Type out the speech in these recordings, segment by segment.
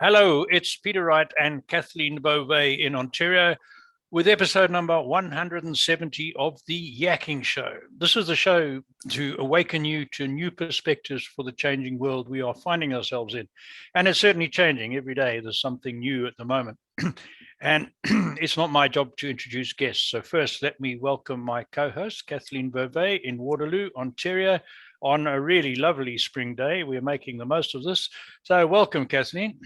Hello, it's Peter Wright and Kathleen Beauvais in Ontario with episode number 170 of the Yakking Show. This is the show to awaken you to new perspectives for the changing world we are finding ourselves in. And it's certainly changing every day. There's something new at the moment. And it's not my job to introduce guests. So first, let me welcome my co-host, Kathleen Beauvais in Waterloo, Ontario, on a really lovely spring day. We're making the most of this. So welcome, Kathleen.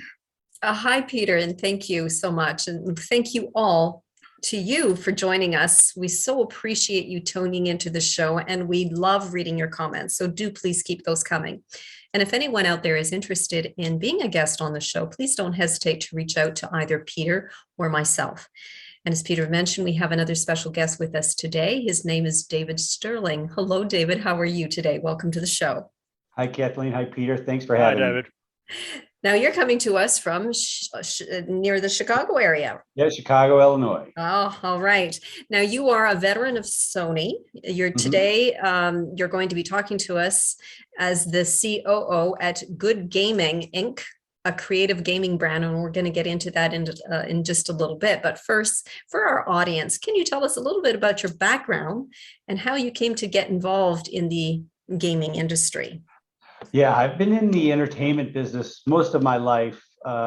Hi, Peter, and thank you so much. And thank you all to you for joining us. We so appreciate you tuning into the show, and we love reading your comments. So do please keep those coming. And if anyone out there is interested in being a guest on the show, please don't hesitate to reach out to either Peter or myself. And as Peter mentioned, we have another special guest with us today. His name is David Sterling. Hello, David. How are you today? Welcome to the show. Hi, Kathleen. Hi, Peter. Thanks for having David. me. Now you're coming to us from near the Chicago area. Yeah, Chicago, Illinois. Oh, all right. Now you are a veteran of Sony. Today, you're going to be talking to us as the COO at Good-Gaming Inc., a creative gaming brand, and we're going to get into that in just a little bit. But first, for our audience, can you tell us a little bit about your background and how you came to get involved in the gaming industry? Yeah, I've been in the entertainment business most of my life.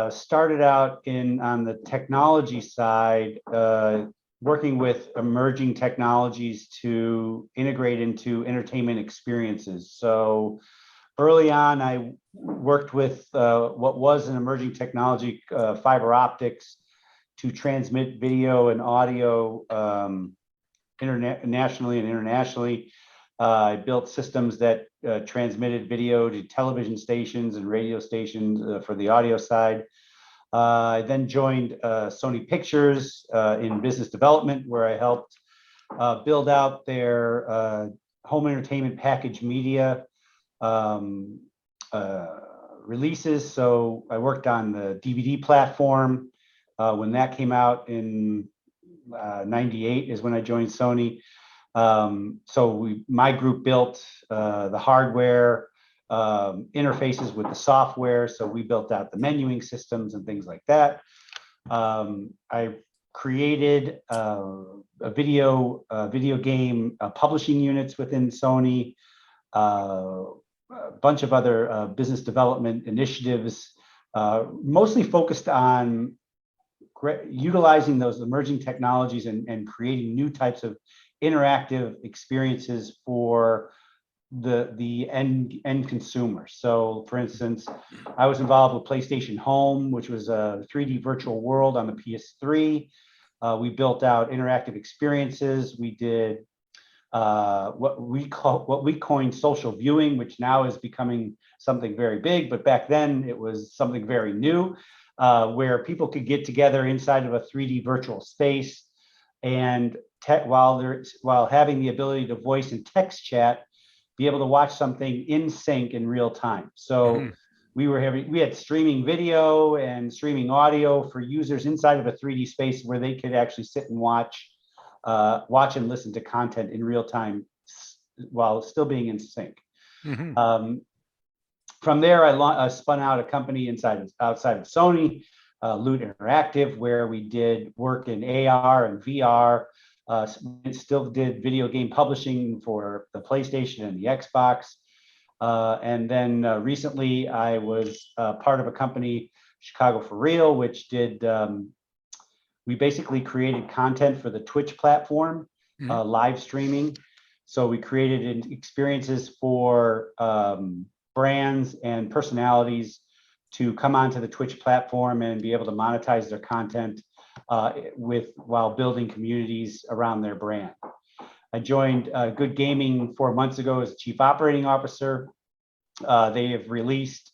Started out on the technology side, working with emerging technologies to integrate into entertainment experiences. So early on, I worked with what was an emerging technology, fiber optics, to transmit video and audio nationally and internationally. I built systems that transmitted video to television stations and radio stations for the audio side. I then joined Sony Pictures in business development, where I helped build out their home entertainment package media releases. So I worked on the DVD platform when that came out in '98 is when I joined Sony. My group built the hardware, interfaces with the software. So we built out the menuing systems and things like that. I created video game publishing units within Sony, a bunch of other business development initiatives, mostly focused on utilizing those emerging technologies and creating new types of interactive experiences for the end consumer. So for instance, I was involved with PlayStation Home, which was a 3D virtual world on the PS3. We built out interactive experiences. We did what we coined social viewing, which now is becoming something very big, but back then it was something very new, where people could get together inside of a 3D virtual space and while having the ability to voice and text chat, be able to watch something in sync in real time. So we had streaming video and streaming audio for users inside of a 3D space where they could actually sit and watch and listen to content in real time while still being in sync. From there, I spun out a company outside of Sony, Loot Interactive, where we did work in AR and VR. Still did video game publishing for the PlayStation and the Xbox. And then recently I was part of a company, Chicago for Real, which did, we basically created content for the Twitch platform, live streaming. So we created experiences for brands and personalities to come onto the Twitch platform and be able to monetize their content while building communities around their brand. I joined Good-Gaming 4 months ago as Chief Operating Officer. They have released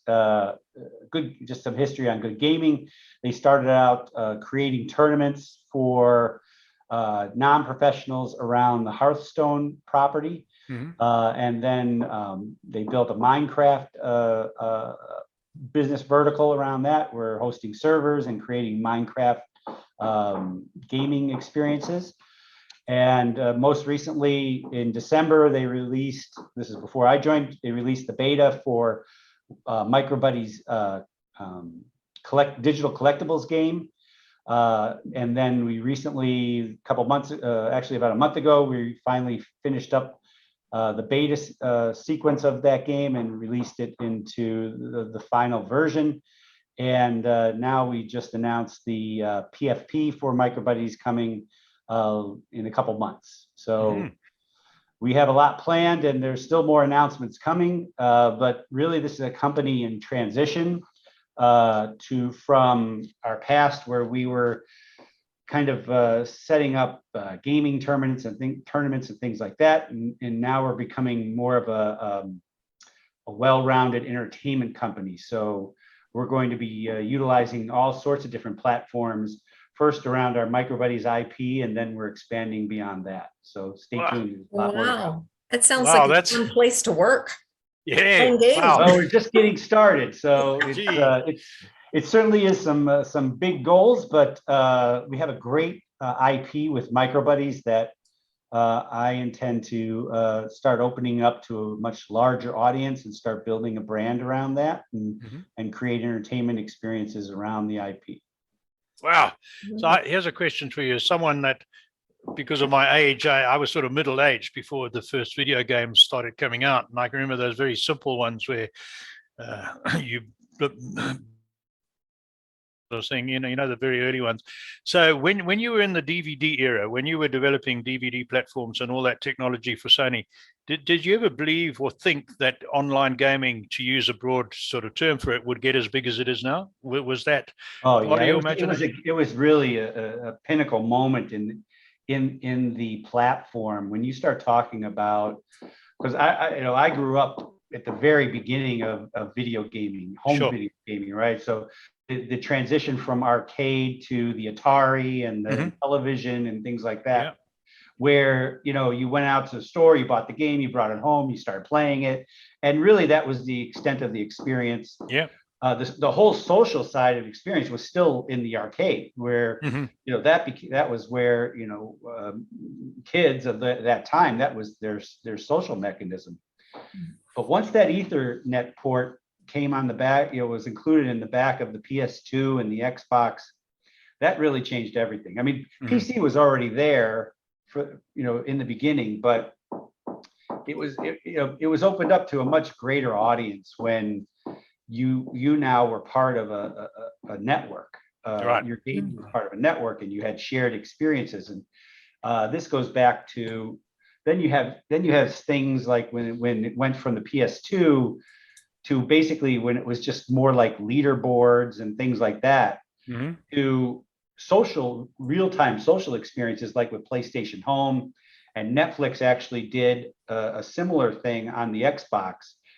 just some history on Good-Gaming. They started out creating tournaments for non-professionals around the Hearthstone property. And then they built a Minecraft business vertical around that. We're hosting servers and creating Minecraft gaming experiences. And most recently in December, they released, this is before I joined, they released the beta for MicroBuddy's digital collectibles game. And then we recently, actually about a month ago, we finally finished up the beta sequence of that game and released it into the final version. And now we just announced the PFP for MicroBuddies coming in a couple months. So we have a lot planned, and there's still more announcements coming. But really, this is a company in transition from our past, where we were kind of setting up gaming tournaments and things like that, and now we're becoming more of a well-rounded entertainment company. So we're going to be utilizing all sorts of different platforms, first around our MicroBuddies IP, and then we're expanding beyond that. So stay tuned. Wow, that sounds Wow, like that's a fun place to work. yeah. Well, Wow. we're just getting started, so it certainly is some big goals, but we have a great IP with MicroBuddies that I intend to start opening up to a much larger audience and start building a brand around that, and create entertainment experiences around the IP. Wow. So here's a question for you. As someone that, because of my age, I was sort of middle-aged before the first video games started coming out. And I can remember those very simple ones where you sort of thing, you know, the very early ones. So when you were in the DVD era, when you were developing DVD platforms and all that technology for Sony, did you ever believe or think that online gaming, to use a broad sort of term for it, would get as big as it is now? Was that part of your imagination? It was really a pinnacle moment in the platform when you start talking about, because I grew up at the very beginning of video gaming, video gaming, right? So the transition from arcade to the Atari and the television and things like that, where, you know, you went out to the store, you bought the game, you brought it home, you started playing it. And really that was the extent of the experience. Yeah. The whole social side of experience was still in the arcade, where, you know, that was where, you know, kids of that time, that was their social mechanism. But once that Ethernet port came on the back, you know, was included in the back of the PS2 and the Xbox, that really changed everything. I mean, PC was already there for, you know, in the beginning, but it was opened up to a much greater audience when you now were part of a network. Your game was part of a network, and you had shared experiences. And this goes back to, then you have things like when it went from the PS2 to basically when it was just more like leaderboards and things like that, to real-time social experiences like with PlayStation Home, and Netflix actually did a similar thing on the Xbox.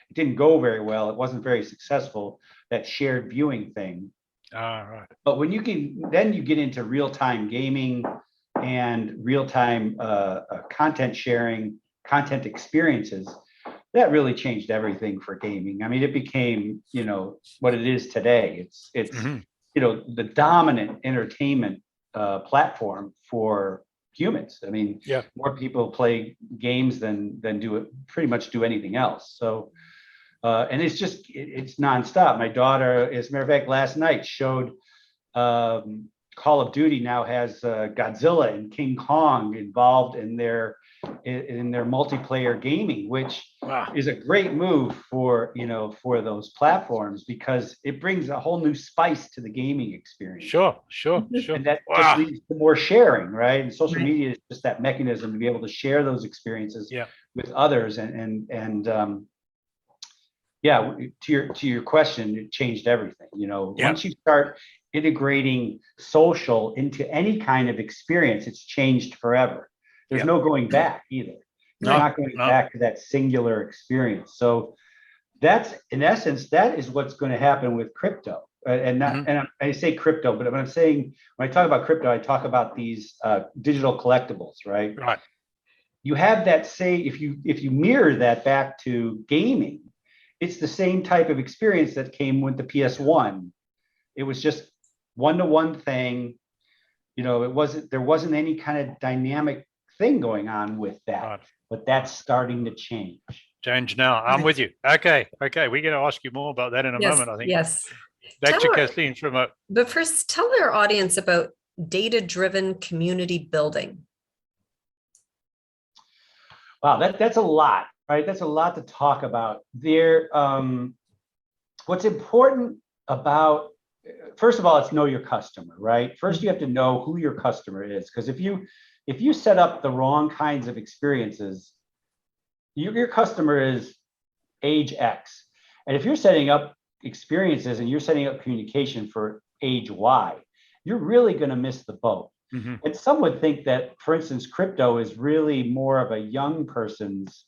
It didn't go very well. It wasn't very successful, that shared viewing thing. Right. But when you get into real-time gaming and real-time content sharing, content experiences, that really changed everything for gaming. I mean, it became, you know, what it is today. It's you know, the dominant entertainment platform for humans. I mean, more people play games than pretty much do anything else. So, and it's nonstop. My daughter, as a matter of fact, last night showed Call of Duty now has Godzilla and King Kong involved in their multiplayer gaming, which is a great move for, you know, for those platforms, because it brings a whole new spice to the gaming experience. Sure. And that just leads to more sharing, right? And social media is just that mechanism to be able to share those experiences with others. To your question, it changed everything. You know, once you start integrating social into any kind of experience, it's changed forever. There's no going back either. You're not going back to that singular experience. So that's, in essence, that is what's going to happen with crypto. And I say crypto, but when I talk about crypto, I talk about these digital collectibles, right? Right. You have that, say, if you mirror that back to gaming, it's the same type of experience that came with the PS1. It was just one-to-one thing. You know, there wasn't any kind of dynamic thing going on with that, but that's starting to change. Change now. I'm with you. Okay. We're going to ask you more about that in a moment, I think. Yes. Back to Tell our- Kathleen from a. But first, tell our audience about data-driven community building. Wow, that's a lot, right? That's a lot to talk about. What's important about, first of all, it's know your customer, right? First, you have to know who your customer is, because if you set up the wrong kinds of experiences, your customer is age X, and if you're setting up experiences and you're setting up communication for age Y, you're really going to miss the boat. Mm-hmm. And some would think that, for instance, crypto is really more of a young person's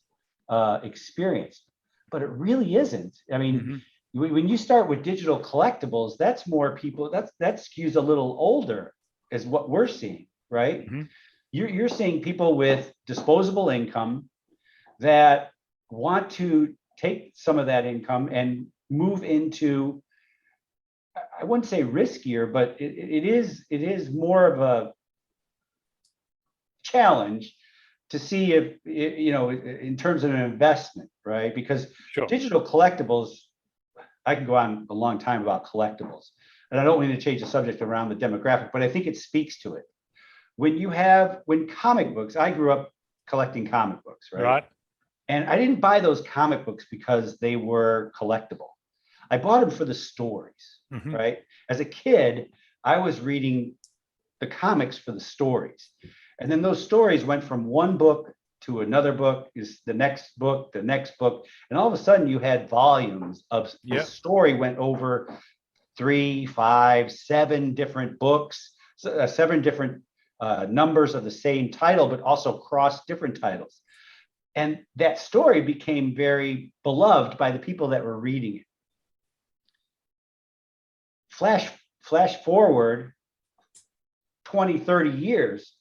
experience, but it really isn't. I mean, when you start with digital collectibles, that's more people, that skews a little older, is what we're seeing, right? You're seeing people with disposable income that want to take some of that income and move into, I wouldn't say riskier, but it is more of a challenge to see if, in terms of an investment, right? Because digital collectibles, I can go on a long time about collectibles, and I don't mean to change the subject around the demographic, but I think it speaks to it. When comic books, I grew up collecting comic books, right? And I didn't buy those comic books because they were collectible. I bought them for the stories, right? As a kid, I was reading the comics for the stories. And then those stories went from one book to another book, is the next book, and all of a sudden you had volumes of the story went over 3, 5, 7 different books, 7 different numbers of the same title, but also cross different titles. And that story became very beloved by the people that were reading it. Flash forward 20, 30 years,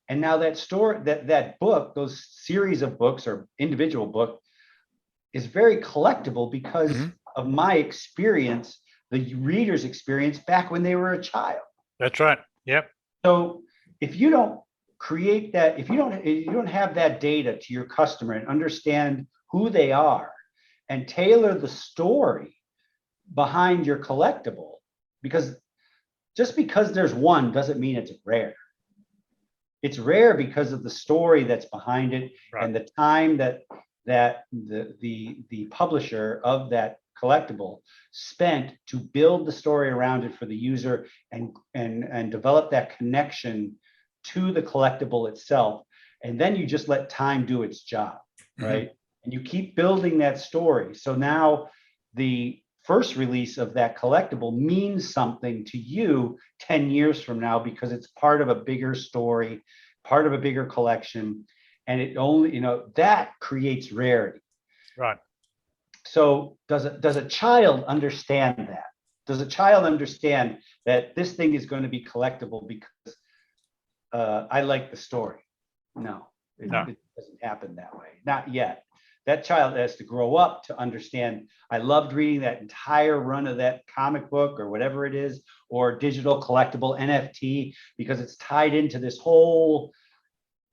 and now that story, that book, those series of books or individual book, is very collectible because of my experience, the reader's experience back when they were a child. That's right. Yep. So if you don't create that, if you don't have that data to your customer and understand who they are and tailor the story behind your collectible, because just because there's one doesn't mean it's rare. It's rare because of the story that's behind it, and the time that the publisher of that collectible spent to build the story around it for the user and develop that connection to the collectible itself. And then you just let time do its job, right? And you keep building that story. So now the first release of that collectible means something to you 10 years from now because it's part of a bigger story, part of a bigger collection, and it only, that creates rarity. Right. So does a child understand that? Does a child understand that this thing is going to be collectible because I like the story? No, it doesn't happen that way. Not yet. That child has to grow up to understand, I loved reading that entire run of that comic book or whatever it is, or digital collectible NFT, because it's tied into this whole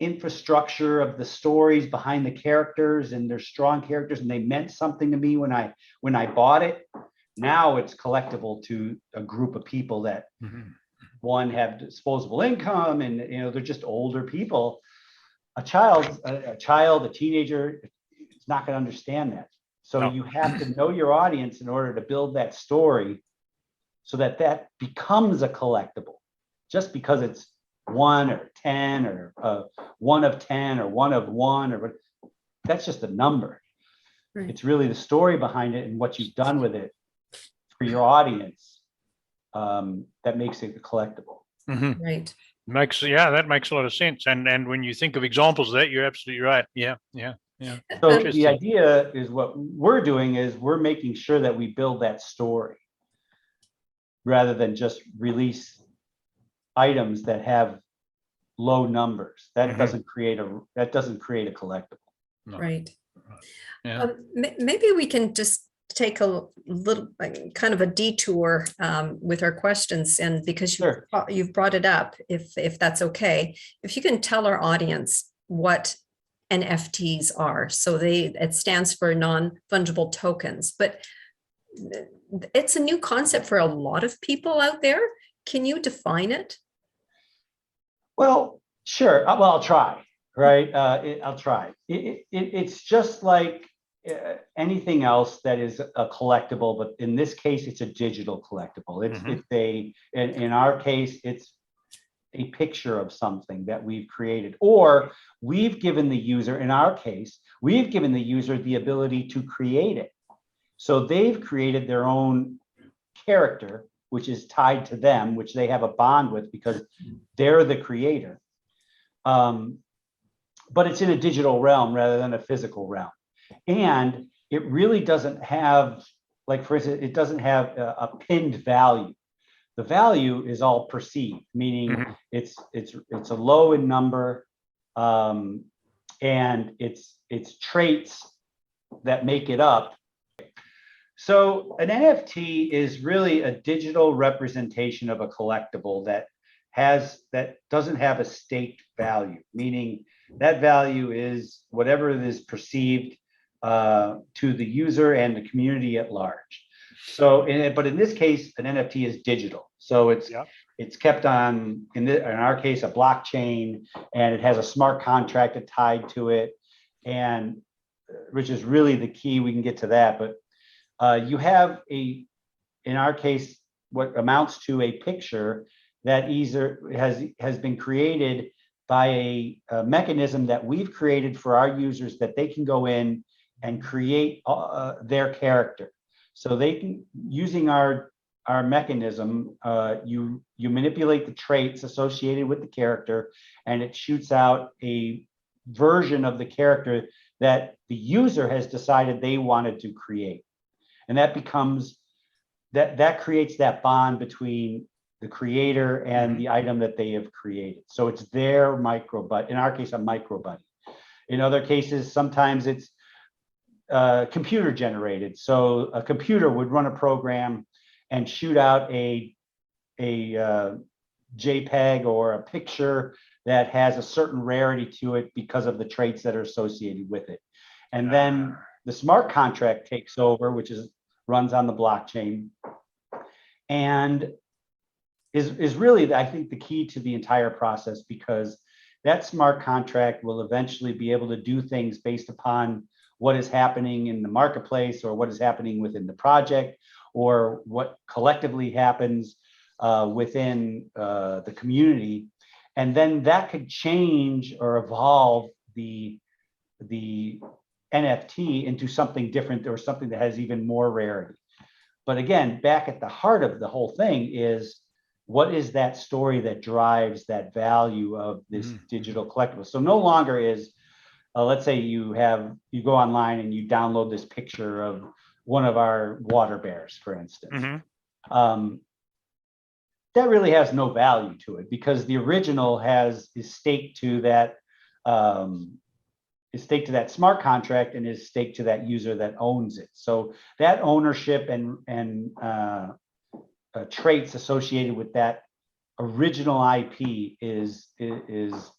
infrastructure of the stories behind the characters, and they're strong characters and they meant something to me when I bought it. Now it's collectible to a group of people that one have disposable income, and they're just older people. A child, a teenager, it's not going to understand that. So you have to know your audience in order to build that story so that becomes a collectible. Just because it's 1 or 10 or 1 of 10 or 1 of 1, or that's just a number. Right. It's really the story behind it and what you've done with it for your audience that makes it collectible. Right. That makes a lot of sense. And when you think of examples of that, you're absolutely right. Yeah. So the idea is, what we're doing is we're making sure that we build that story rather than just release items that have low numbers. That doesn't create a collectible. No. Right. Yeah. Maybe we can just take a little kind of a detour with our questions, and because you've brought it up, if that's okay, if you can tell our audience what NFTs are. So it stands for non-fungible tokens, but it's a new concept for a lot of people out there. Can you define it? Well, sure. Well, I'll try. Right. I'll try. It's just like anything else that is a collectible, but in this case, it's a digital collectible. In our case, it's a picture of something that we've created, or we've given the user, in our case, we've given the user the ability to create it. So they've created their own character, which is tied to them, which they have a bond with because they're the creator. But it's in a digital realm rather than a physical realm. And it really doesn't have, like, for instance, it doesn't have a pinned value. The value is all perceived, meaning it's a low in number, and it's traits that make it up. So an NFT is really a digital representation of a collectible that doesn't have a staked value, meaning that value is whatever it is perceived to the user and the community at large. So, but in this case, an NFT is digital. So it's kept on, in our case, a blockchain, and it has a smart contract tied to it, and which is really the key. We can get to that, but you have in our case, what amounts to a picture that either has been created by a mechanism that we've created for our users, that they can go in and create their character. So they can, using our mechanism, you manipulate the traits associated with the character, and it shoots out a version of the character that the user has decided they wanted to create. And that becomes, that creates that bond between the creator and the item that they have created. So it's their micro buddy. In our case, a micro buddy. In other cases, sometimes it's computer generated. So a computer would run a program and shoot out a JPEG or a picture that has a certain rarity to it because of the traits that are associated with it. And then the smart contract takes over, which runs on the blockchain, and is really, I think, the key to the entire process, because that smart contract will eventually be able to do things based upon what is happening in the marketplace, or what is happening within the project, or what collectively happens within the community. And then that could change or evolve the NFT into something different, or something that has even more rarity. But again, back at the heart of the whole thing is, what is that story that drives that value of this digital collectible? So no longer is, let's say you go online and you download this picture of one of our water bears, for instance. That really has no value to it, because the original is staked to that smart contract, and is staked to that user that owns it. So that ownership and traits associated with that original IP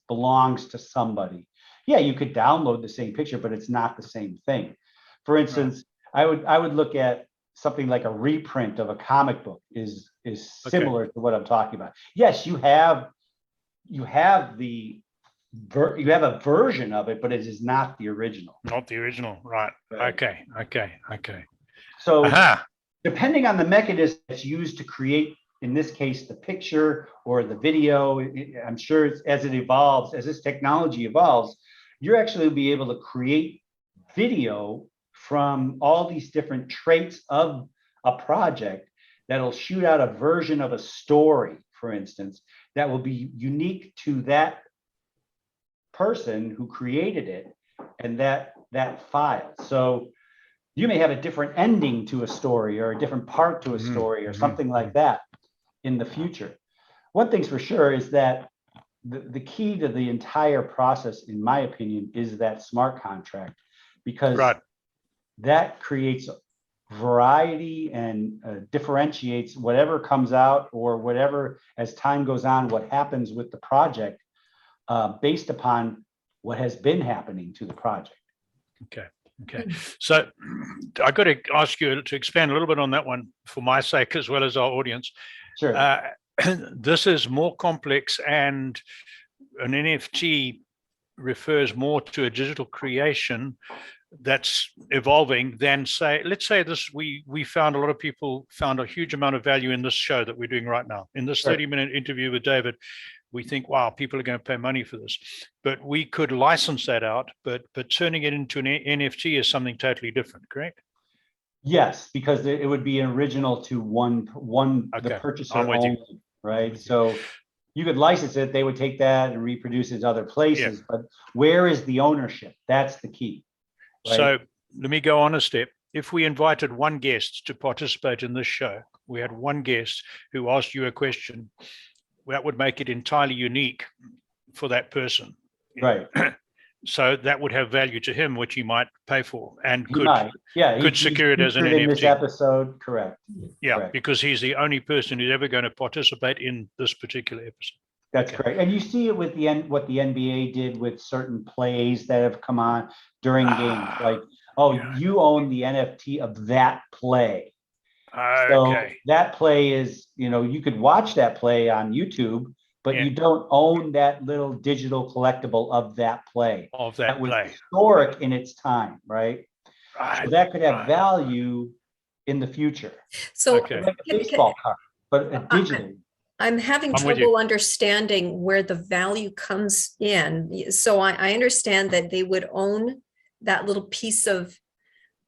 belongs to somebody. Yeah, you could download the same picture, but it's not the same thing. For instance, I would look at something like a reprint of a comic book is similar to what I'm talking about. Yes, you have a version of it, but it is not the original. Not the original, right? Okay. So depending on the mechanism that's used to create, in this case, the picture or the video, I'm sure as this technology evolves, you're actually be able to create video from all these different traits of a project that'll shoot out a version of a story, for instance, that will be unique to that person who created it and that file. So you may have a different ending to a story, or a different part to a story, or something like that in the future. One thing's for sure is that the key to the entire process, in my opinion, is that smart contract, because that creates variety and differentiates whatever comes out, or whatever, as time goes on, what happens with the project, based upon what has been happening to the project. Okay. So I got to ask you to expand a little bit on that one for my sake as well as our audience. Sure. This is more complex, and an NFT refers more to a digital creation that's evolving than, say, let's say this, we found a lot of people found a huge amount of value in this show that we're doing right now. In this 30-minute interview with David, we think, wow, people are going to pay money for this. But we could license that out, but turning it into an NFT is something totally different, correct? Yes, because it would be an original to one the purchaser only, right? So you could license it, they would take that and reproduce it other places, but where is the ownership? That's the key. Right? So let me go on a step. If we invited one guest to participate in this show, we had one guest who asked you a question, that would make it entirely unique for that person. Right. So that would have value to him, which he might pay for, and could secure it as an NFT. In this episode, correct. Yeah, correct. Because he's the only person who's ever going to participate in this particular episode. That's correct. And you see it with what the NBA did with certain plays that have come on during games. Like, you own the NFT of that play. So that play is, you could watch that play on YouTube, but you don't own that little digital collectible of that play. That was historic in its time, right? So that could have value in the future. So like a baseball card, but digitally. I'm having trouble understanding where the value comes in. So I understand that they would own that little piece of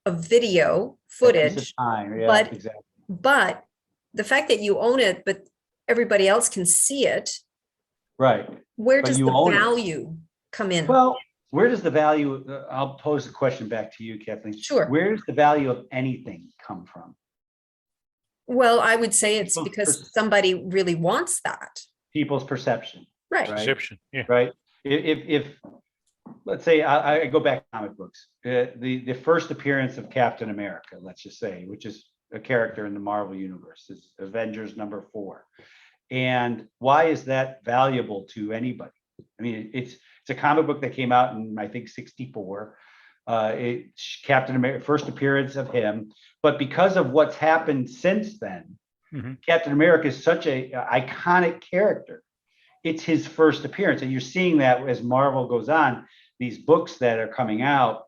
video footage, but the fact that you own it, but everybody else can see it. Right. Where does the value come in? Well, where does the value, I'll pose the question back to you, Kathleen. Sure. Where does the value of anything come from? Well, I would say it's because somebody really wants that. People's perception. Right. Perception, Right. If let's say I go back to comic books, the first appearance of Captain America, let's just say, which is a character in the Marvel universe, is Avengers #4. And why is that valuable to anybody? I mean, it's a comic book that came out in, I think, 1964. Captain America, first appearance of him, but because of what's happened since then, Captain America is such a iconic character. It's his first appearance, and you're seeing that as Marvel goes on. These books that are coming out,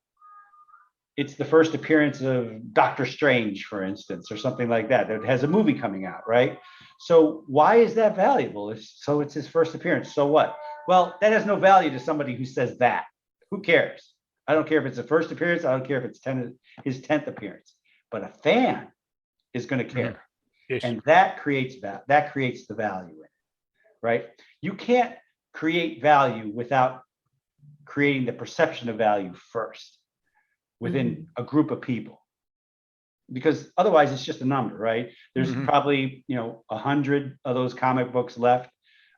it's the first appearance of Doctor Strange, for instance, or something like that. That has a movie coming out, right? So why is that valuable? So it's his first appearance. So what? Well, that has no value to somebody who says that. Who cares? I don't care if it's the first appearance. I don't care if it's his 10th appearance. But a fan is going to care, and that creates the value in it, right? You can't create value without creating the perception of value first within a group of people, because otherwise it's just a number, right? There's probably 100 of those comic books left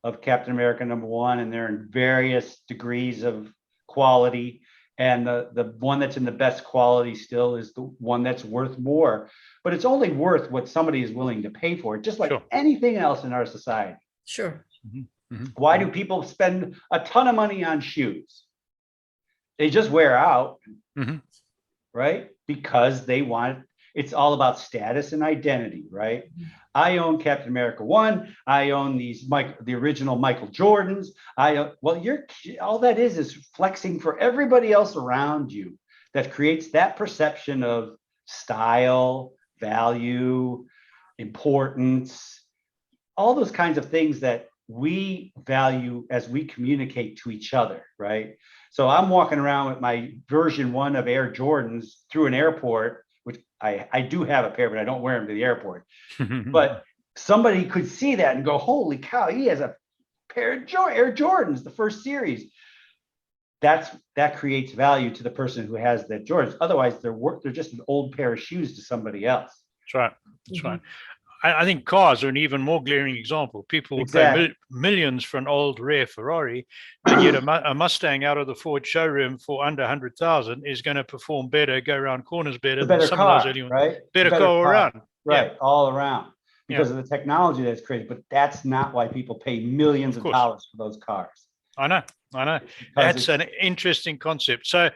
of Captain America #1, and they're in various degrees of quality. And the one that's in the best quality still is the one that's worth more, but it's only worth what somebody is willing to pay for it, just like anything else in our society. Sure. Why do people spend a ton of money on shoes? They just wear out, right? Because they want, it's all about status and identity, right? I own Captain America 1. I own the original Michael Jordans. All that is flexing for everybody else around you. That creates that perception of style, value, importance, all those kinds of things that we value as we communicate to each other, right? So I'm walking around with my version 1 of Air Jordans through an airport, which I do have a pair, but I don't wear them to the airport. But somebody could see that and go, holy cow, he has a pair of Air Jordans, the first series. That creates value to the person who has that Jordans. Otherwise, they're just an old pair of shoes to somebody else. That's right. That's right. I think cars are an even more glaring example. People will pay millions for an old rare Ferrari, and yet a Mustang out of the Ford showroom for under 100,000 is going to perform better, go around corners better than some of those early ones. Better car all around. Right, all around. Because of the technology that's created, but that's not why people pay millions of dollars for those cars. I know. I know. because That's it's- an interesting concept. So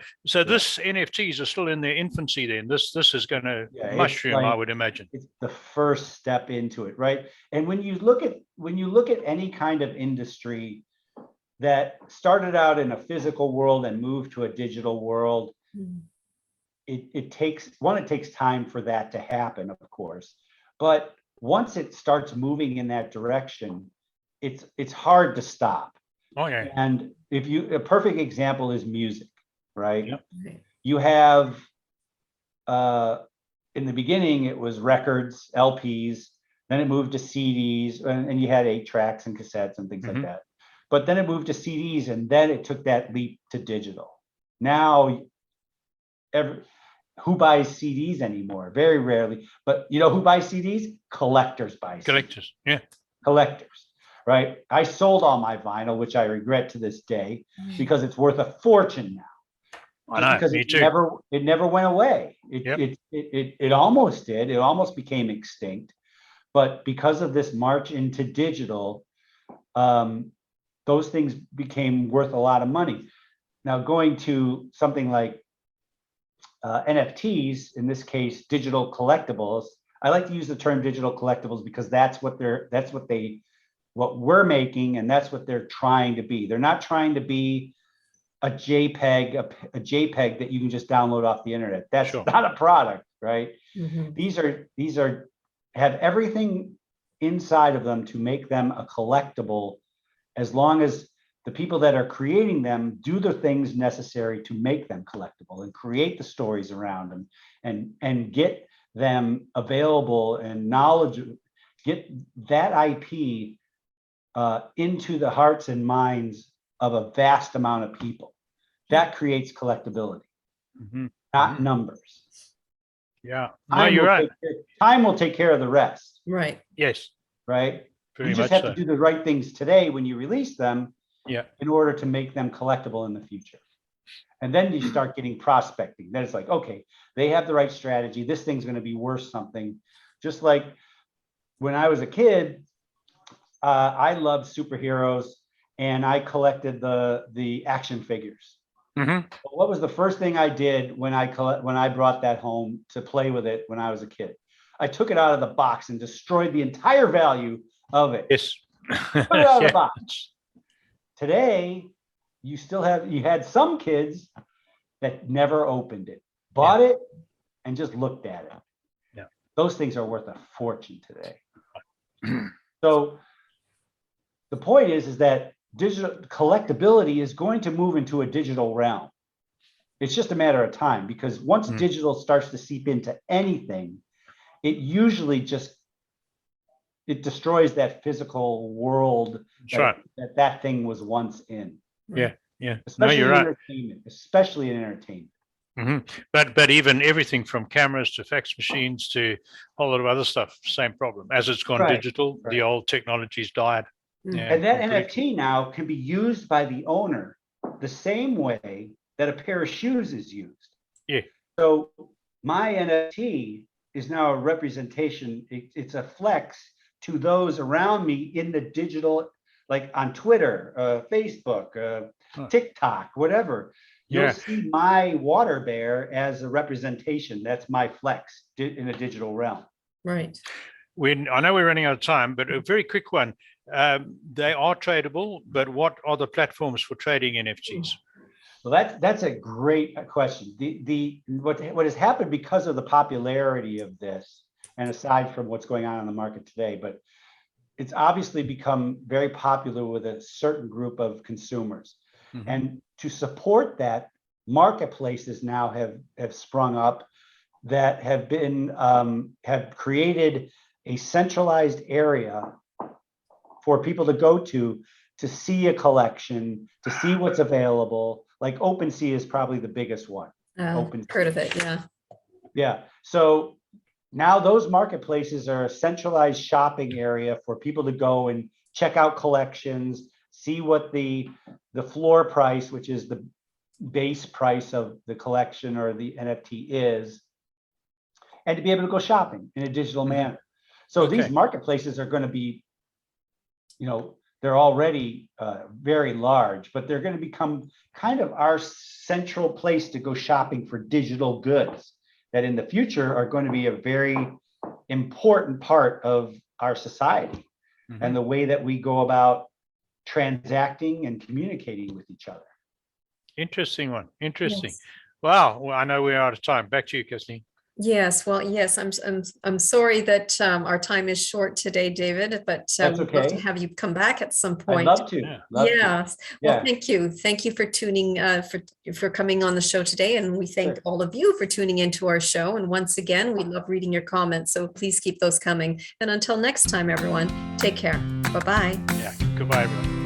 this NFTs are still in their infancy then. This is going to Yeah, it's mushroom, I like- would imagine. it's the first step into it, right? And when you look at any kind of industry that started out in a physical world and moved to a digital world, it takes time for that to happen, of course. But once it starts moving in that direction, it's hard to stop. Oh yeah. And a perfect example is music, right? Yep. You have in the beginning it was records, LPs, then it moved to CDs, and you had 8 tracks and cassettes and things like that. But then it moved to CDs, and then it took that leap to digital. Now, who buys CDs anymore? Very rarely. But you know who buys CDs? Collectors buy CDs. Collectors, yeah. Collectors, right? I sold all my vinyl, which I regret to this day, because it's worth a fortune now. I know, Because me too. it never went away. Yep. It almost did. It almost became extinct. But because of this march into digital, those things became worth a lot of money. Now, going to something like NFTs, in this case, digital collectibles. I like to use the term digital collectibles because that's what we're making, and that's what they're trying to be. They're not trying to be a JPEG that you can just download off the internet. That's Sure. not a product, right? Mhm. These have everything inside of them to make them a collectible, as long as the people that are creating them do the things necessary to make them collectible and create the stories around them and get them available and knowledge, get that IP into the hearts and minds of a vast amount of people. That creates collectability, not numbers. Yeah, no, you're right. Time will take care of the rest. Right. Yes, Right? very You just much have so. to do the right things today when you release them, Yeah. in order to make them collectible in the future. And then you start getting prospecting. Then it's like, okay, they have the right strategy. This thing's going to be worth something. Just like when I was a kid, I loved superheroes, and I collected the action figures. But what was the first thing I did when I brought that home to play with it when I was a kid? I took it out of the box and destroyed the entire value of it. Yes. Put it out of the box. Today, you had some kids that never opened it, bought it, and just looked at it. Yeah. Those things are worth a fortune today. So the point is that digital collectability is going to move into a digital realm. It's just a matter of time, because once digital starts to seep into anything, it usually it destroys that physical world that thing was once in. Yeah. Especially you're in right. entertainment. Especially in entertainment. But even everything from cameras to fax machines to a whole lot of other stuff, same problem. As it's gone digital, the old technology's died. Yeah, And that completely. NFT now can be used by the owner the same way that a pair of shoes is used. Yeah. So my NFT is now a representation. It's a flex to those around me in the digital, like on Twitter, Facebook, TikTok, whatever. You'll see my water bear as a representation. That's my flex in a digital realm. Right. I know we're running out of time, but a very quick one. They are tradable, but what are the platforms for trading NFTs? Well, that's a great question. What has happened because of the popularity of this, and aside from what's going on in the market today, but it's obviously become very popular with a certain group of consumers. And to support that, marketplaces now have sprung up that have created a centralized area for people to go to see a collection, to see what's available. Like OpenSea is probably the biggest one. Heard of it, yeah. Yeah. So now those marketplaces are a centralized shopping area for people to go and check out collections, see what the floor price, which is the base price of the collection or the NFT is, and to be able to go shopping in a digital manner. So these marketplaces are going to be, they're already very large, but they're going to become kind of our central place to go shopping for digital goods that in the future are going to be a very important part of our society and the way that we go about transacting and communicating with each other. Interesting one. Interesting. Yes. Wow. Well, I know we're out of time. Back to you, Kathleen. Yes, well, yes, I'm sorry that our time is short today, David, but That's we'd love to okay. have you come back at some I'd point. love to. Yeah. Love to. Yes. Well, Yeah. thank you for tuning for coming on the show today, and we thank all of you for tuning into our show. And once again, we love reading your comments, so please keep those coming. And until next time, everyone, take care. Bye-bye. Yeah. Goodbye, everyone.